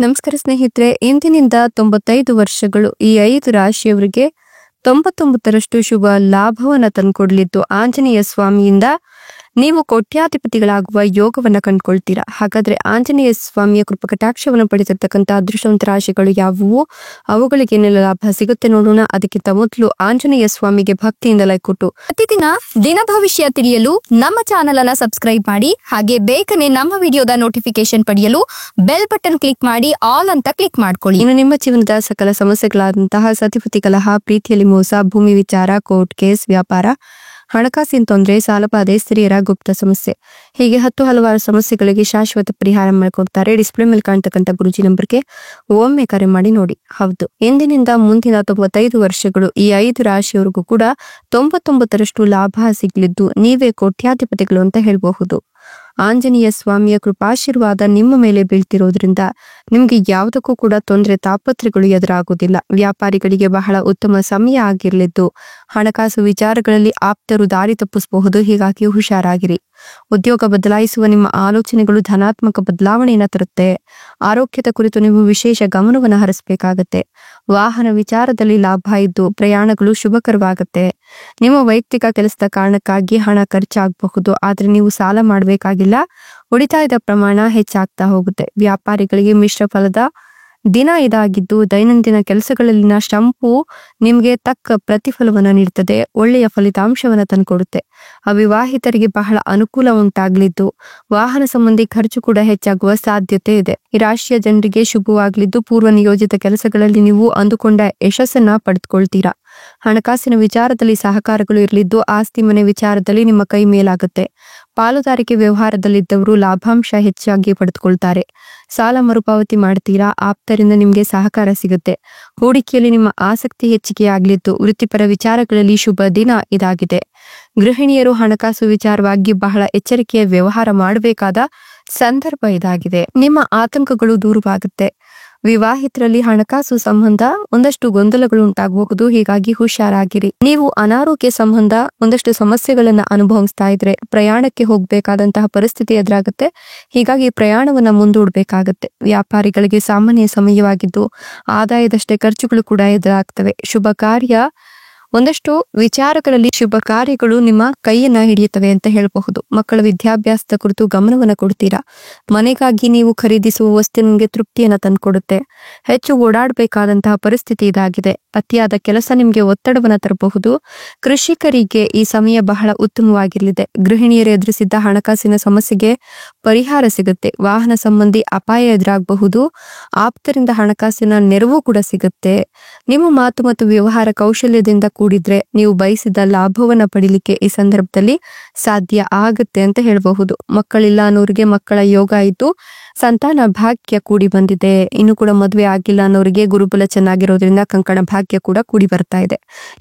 ನಮಸ್ಕಾರ ಸ್ನೇಹಿತರೆ, ಇಂದಿನಿಂದ 95 ವರ್ಷಗಳು ಈ 5 ರಾಶಿಯವರಿಗೆ 99ರಷ್ಟು ಶುಭ ಲಾಭವನ್ನ ತಂದುಕೊಡಲಿದ್ದು ಆಂಜನೇಯ ಸ್ವಾಮಿಯಿಂದ ನೀವು ಕೋಟ್ಯಾಧಿಪತಿಗಳಾಗುವ ಯೋಗವನ್ನ ಕಂಡುಕೊಳ್ತೀರಾ. ಹಾಗಾದ್ರೆ ಆಂಜನೇಯ ಸ್ವಾಮಿಯ ಕೃಪಕಟಾಕ್ಷವನ್ನು ಪಡೆದಿರ್ತಕ್ಕಂಥ ಅದೃಷ್ಟವಂತ ರಾಶಿಗಳು ಯಾವುವು, ಅವುಗಳಿಗೆ ಏನೆಲ್ಲ ಲಾಭ ಸಿಗುತ್ತೆ ನೋಡೋಣ. ಅದಕ್ಕಿಂತ ಮೊದಲು ಆಂಜನೇಯ ಸ್ವಾಮಿಗೆ ಭಕ್ತಿಯಿಂದ ಲೈಕ್ ಕೊಟ್ಟು ಪ್ರತಿದಿನ ದಿನ ಭವಿಷ್ಯ ತಿಳಿಯಲು ನಮ್ಮ ಚಾನೆಲ್ ಅನ್ನ ಸಬ್ಸ್ಕ್ರೈಬ್ ಮಾಡಿ. ಹಾಗೆ ಬೇಗನೆ ನಮ್ಮ ವಿಡಿಯೋದ ನೋಟಿಫಿಕೇಶನ್ ಪಡೆಯಲು ಬೆಲ್ ಬಟನ್ ಕ್ಲಿಕ್ ಮಾಡಿ ಆಲ್ ಅಂತ ಕ್ಲಿಕ್ ಮಾಡ್ಕೊಳ್ಳಿ. ಇನ್ನು ನಿಮ್ಮ ಜೀವನದ ಸಕಲ ಸಮಸ್ಯೆಗಳಾದಂತಹ ಸತಿಪತಿ ಕಲಹ, ಪ್ರೀತಿಯಲ್ಲಿ ಮೋಸ, ಭೂಮಿ ವಿಚಾರ, ಕೋರ್ಟ್ ಕೇಸ್, ವ್ಯಾಪಾರ, ಹಣಕಾಸಿನ ತೊಂದರೆ, ಸಾಲಬಾಧೆ, ಸ್ತ್ರೀಯರ ಗುಪ್ತ ಸಮಸ್ಯೆ, ಹೀಗೆ ಹಲವಾರು ಸಮಸ್ಯೆಗಳಿಗೆ ಶಾಶ್ವತ ಪರಿಹಾರ ಮಾಡಿಕೊಡ್ತಾರೆ. ಡಿಸ್ಪ್ಲೇ ಮೇಲೆ ಕಾಣ್ತಕ್ಕಂಥ ಗುರುಜಿ ನಂಬರ್ಗೆ ಒಮ್ಮೆ ಕರೆ ಮಾಡಿ ನೋಡಿ. ಹೌದು, ಇಂದಿನಿಂದ ಮುಂದಿನ 95 ವರ್ಷಗಳು ಈ 5 ರಾಶಿಯವರೆಗೂ ಕೂಡ 99ರಷ್ಟು ಲಾಭ ಸಿಗಲಿದ್ದು ನೀವೇ ಕೋಟ್ಯಾಧಿಪತಿಗಳು ಅಂತ ಹೇಳಬಹುದು. ಆಂಜನೇಯ ಸ್ವಾಮಿಯ ಕೃಪಾಶೀರ್ವಾದ ನಿಮ್ಮ ಮೇಲೆ ಬೀಳ್ತಿರೋದ್ರಿಂದ ನಿಮ್ಗೆ ಯಾವುದಕ್ಕೂ ಕೂಡ ತೊಂದರೆ ತಾಪತ್ರೆಗಳು ಎದುರಾಗುವುದಿಲ್ಲ. ವ್ಯಾಪಾರಿಗಳಿಗೆ ಬಹಳ ಉತ್ತಮ ಸಮಯ ಆಗಿರಲಿದ್ದು ಹಣಕಾಸು ವಿಚಾರಗಳಲ್ಲಿ ಆಪ್ತರು ದಾರಿ ತಪ್ಪಿಸಬಹುದು, ಹೀಗಾಗಿ ಹುಷಾರಾಗಿರಿ. ಉದ್ಯೋಗ ಬದಲಾಯಿಸುವ ನಿಮ್ಮ ಆಲೋಚನೆಗಳು ಧನಾತ್ಮಕ ಬದಲಾವಣೆಯನ್ನ ತರುತ್ತೆ. ಆರೋಗ್ಯದ ಕುರಿತು ನೀವು ವಿಶೇಷ ಗಮನವನ್ನು ಹರಿಸಬೇಕಾಗತ್ತೆ. ವಾಹನ ವಿಚಾರದಲ್ಲಿ ಲಾಭ ಇದ್ದು ಪ್ರಯಾಣಗಳು ಶುಭಕರವಾಗತ್ತೆ. ನಿಮ್ಮ ವೈಯಕ್ತಿಕ ಕೆಲಸದ ಕಾರಣಕ್ಕಾಗಿ ಹಣ ಖರ್ಚಾಗಬಹುದು, ಆದ್ರೆ ನೀವು ಸಾಲ ಮಾಡಬೇಕಾಗಿಲ್ಲ. ಉಳಿತಾಯದ ಪ್ರಮಾಣ ಹೆಚ್ಚಾಗ್ತಾ ಹೋಗುತ್ತೆ. ವ್ಯಾಪಾರಿಗಳಿಗೆ ಮಿಶ್ರ ಫಲದ ದಿನ ಇದಾಗಿದ್ದು ದೈನಂದಿನ ಕೆಲಸಗಳಲ್ಲಿನ ಶ್ರಮವು ನಿಮ್ಗೆ ತಕ್ಕ ಪ್ರತಿಫಲವನ್ನ ನೀಡುತ್ತದೆ, ಒಳ್ಳೆಯ ಫಲಿತಾಂಶವನ್ನ ತಂದುಕೊಡುತ್ತೆ. ಅವಿವಾಹಿತರಿಗೆ ಬಹಳ ಅನುಕೂಲ ಉಂಟಾಗ್ಲಿದ್ದು ವಾಹನ ಸಂಬಂಧಿ ಖರ್ಚು ಕೂಡ ಹೆಚ್ಚಾಗುವ ಸಾಧ್ಯತೆ ಇದೆ. ಈ ರಾಶಿಯ ಜನರಿಗೆ ಶುಭವಾಗ್ಲಿದ್ದು ಪೂರ್ವ ನಿಯೋಜಿತ ಕೆಲಸಗಳಲ್ಲಿ ನೀವು ಅಂದುಕೊಂಡ ಯಶಸ್ಸನ್ನ ಪಡೆದುಕೊಳ್ತೀರಾ. ಹಣಕಾಸಿನ ವಿಚಾರದಲ್ಲಿ ಸಹಕಾರಗಳು ಇರಲಿದ್ದು ಆಸ್ತಿ ಮನೆ ವಿಚಾರದಲ್ಲಿ ನಿಮ್ಮ ಕೈ ಮೇಲಾಗುತ್ತೆ. ಪಾಲುದಾರಿಕೆ ವ್ಯವಹಾರದಲ್ಲಿದ್ದವರು ಲಾಭಾಂಶ ಹೆಚ್ಚಾಗಿ ಪಡೆದುಕೊಳ್ತಾರೆ. ಸಾಲ ಮರುಪಾವತಿ ಮಾಡ್ತೀರಾ, ಆಪ್ತರಿಂದ ನಿಮ್ಗೆ ಸಹಕಾರ ಸಿಗುತ್ತೆ. ಹೂಡಿಕೆಯಲ್ಲಿ ನಿಮ್ಮ ಆಸಕ್ತಿ ಹೆಚ್ಚಿಗೆಯಾಗಲಿದ್ದು ವೃತ್ತಿಪರ ವಿಚಾರಗಳಲ್ಲಿ ಶುಭ ದಿನ ಇದಾಗಿದೆ. ಗೃಹಿಣಿಯರು ಹಣಕಾಸು ವಿಚಾರವಾಗಿ ಬಹಳ ಎಚ್ಚರಿಕೆಯ ವ್ಯವಹಾರ ಮಾಡಬೇಕಾದ ಸಂದರ್ಭ ಇದಾಗಿದೆ. ನಿಮ್ಮ ಆತಂಕಗಳು ದೂರವಾಗುತ್ತೆ. ವಿವಾಹಿತರಲ್ಲಿ ಹಣಕಾಸು ಸಂಬಂಧ ಒಂದಷ್ಟು ಗೊಂದಲಗಳು ಉಂಟಾಗಬಹುದು, ಹೀಗಾಗಿ ಹುಷಾರಾಗಿರಿ. ನೀವು ಅನಾರೋಗ್ಯ ಸಂಬಂಧ ಒಂದಷ್ಟು ಸಮಸ್ಯೆಗಳನ್ನ ಅನುಭವಿಸ್ತಾ ಇದ್ರೆ ಪ್ರಯಾಣಕ್ಕೆ ಹೋಗ್ಬೇಕಾದಂತಹ ಪರಿಸ್ಥಿತಿ ಎದುರಾಗುತ್ತೆ, ಹೀಗಾಗಿ ಪ್ರಯಾಣವನ್ನ ಮುಂದೂಡಬೇಕಾಗತ್ತೆ. ವ್ಯಾಪಾರಿಗಳಿಗೆ ಸಾಮಾನ್ಯ ಸಮಯವಾಗಿದ್ದು ಆದಾಯದಷ್ಟೇ ಖರ್ಚುಗಳು ಕೂಡ ಎದುರಾಗ್ತವೆ. ಒಂದಷ್ಟು ವಿಚಾರಗಳಲ್ಲಿ ಶುಭ ಕಾರ್ಯಗಳು ನಿಮ್ಮ ಕೈಯನ್ನ ಹಿಡಿಯುತ್ತವೆ ಅಂತ ಹೇಳಬಹುದು. ಮಕ್ಕಳ ವಿದ್ಯಾಭ್ಯಾಸದ ಕುರಿತು ಗಮನವನ್ನ ಕೊಡ್ತೀರಾ. ಮನೆಗಾಗಿ ನೀವು ಖರೀದಿಸುವ ವಸ್ತು ನಿಮ್ಗೆ ತೃಪ್ತಿಯನ್ನ ತಂದುಕೊಡುತ್ತೆ. ಹೆಚ್ಚು ಓಡಾಡಬೇಕಾದಂತಹ ಪರಿಸ್ಥಿತಿ ಇದಾಗಿದೆ. ಅತಿಯಾದ ಕೆಲಸ ನಿಮ್ಗೆ ಒತ್ತಡವನ್ನ ತರಬಹುದು. ಕೃಷಿಕರಿಗೆ ಈ ಸಮಯ ಬಹಳ ಉತ್ತಮವಾಗಿರಲಿದೆ. ಗೃಹಿಣಿಯರು ಎದುರಿಸಿದ್ದ ಹಣಕಾಸಿನ ಸಮಸ್ಯೆಗೆ ಪರಿಹಾರ ಸಿಗುತ್ತೆ. ವಾಹನ ಸಂಬಂಧಿ ಅಪಾಯ ಎದುರಾಗಬಹುದು. ಆಪ್ತರಿಂದ ಹಣಕಾಸಿನ ನೆರವು ಕೂಡ ಸಿಗುತ್ತೆ. ನಿಮ್ಮ ಮಾತು ಮತ್ತು ವ್ಯವಹಾರ ಕೌಶಲ್ಯದಿಂದ ಕೂಡಿದ್ರೆ ನೀವು ಬಯಸಿದ ಲಾಭವನ್ನ ಪಡಿಲಿಕ್ಕೆ ಈ ಸಂದರ್ಭದಲ್ಲಿ ಸಾಧ್ಯ ಆಗುತ್ತೆ ಅಂತ ಹೇಳಬಹುದು. ಮಕ್ಕಳಿಲ್ಲ ಅನ್ನೋರಿಗೆ ಮಕ್ಕಳ ಯೋಗ ಇದ್ದು ಸಂತಾನ ಭಾಗ್ಯ ಕೂಡಿ ಬಂದಿದೆ. ಇನ್ನು ಕೂಡ ಮದುವೆ ಆಗಿಲ್ಲ ಅನ್ನೋರಿಗೆ ಗುರುಬಲ ಚೆನ್ನಾಗಿರೋದ್ರಿಂದ ಕಂಕಣ ಭಾಗ್ಯ ಕೂಡ ಕೂಡಿ ಬರ್ತಾ ಇದೆ.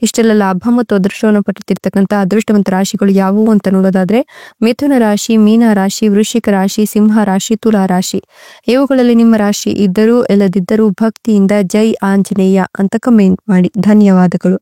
ಇಷ್ಟೆಲ್ಲ ಲಾಭ ಮತ್ತು ಅದೃಷ್ಟವನ್ನು ಪಡೆದಿರ್ತಕ್ಕಂಥ ಅದೃಷ್ಟವಂತ ರಾಶಿಗಳು ಯಾವುವು ಅಂತ ನೋಡೋದಾದ್ರೆ ಮಿಥುನ ರಾಶಿ, ಮೀನ ರಾಶಿ, ವೃಶ್ಚಿಕ ರಾಶಿ, ಸಿಂಹ ರಾಶಿ, ತುಲಾ ರಾಶಿ. ಇವುಗಳಲ್ಲಿ ನಿಮ್ಮ ರಾಶಿ ಇದ್ದರೂ ಇಲ್ಲದಿದ್ದರೂ ಭಕ್ತಿಯಿಂದ ಜೈ ಆಂಜನೇಯ ಅಂತ ಕಮೆಂಟ್ ಮಾಡಿ. ಧನ್ಯವಾದಗಳು.